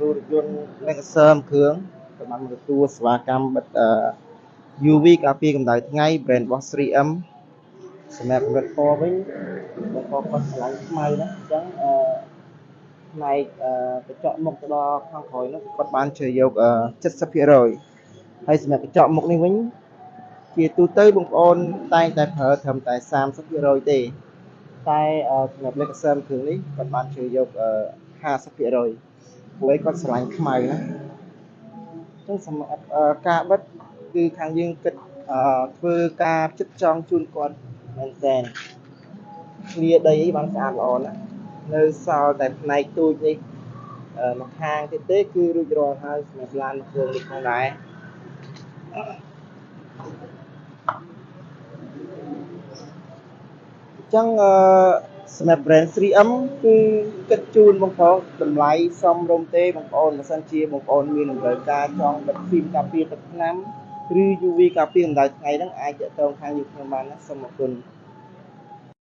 រូបយន្តលេខសើមគ្រឿងក៏បានមកទទួលសេវាកម្មបិទUV ការពារកម្ដៅថ្ងៃ brand របស់ 3M សម្រាប់ផលិតពណ៌វិញបង្កគាត់ឆ្លាញ់ខ្មៅណាអញ្ចឹងផ្នែកកញ្ចក់មុខទៅដល់ខាងក្រោយនោះគាត់បានជ្រើសយក70%ហើយសម្រាប់កញ្ចក់មុខនេះវិញជាទូទៅបងប្អូនតែងតែប្រើត្រឹមតែ30%ទេតែសម្រាប់លេខសើមគ្រឿងនេះគាត់បានជ្រើសយក50%ព្រោះឯគាត់ឆ្លាញ់ខ្មៅណាចឹងសម្រាប់ការបិទគឺខាងយើងគិតធ្វើការផ្ចិតផ្ចង់ជូនគាត់មែនតើគ្លៀដីអីបានស្អាតល្អណាស់នៅសល់តែផ្នែកទូចនេះមកខាងទៀតទេគឺរួចរាល់ហើយសម្រាប់ឡានគ្រឿងនេះផងដែរអញ្ចឹងសម្រាប់ brand 3M គឺគិតជូនបងប្អូនតម្លៃសមរម្យទេបងប្អូនបើសិនជាបងប្អូនមានតម្រូវការចង់បិទហ្វីមការពារទឹកថ្នាំឬ UV ការពារកម្ដៅថ្ងៃហ្នឹងអាចទាក់ទងខាងយើងខ្ញុំបានណាសូមអរគុណ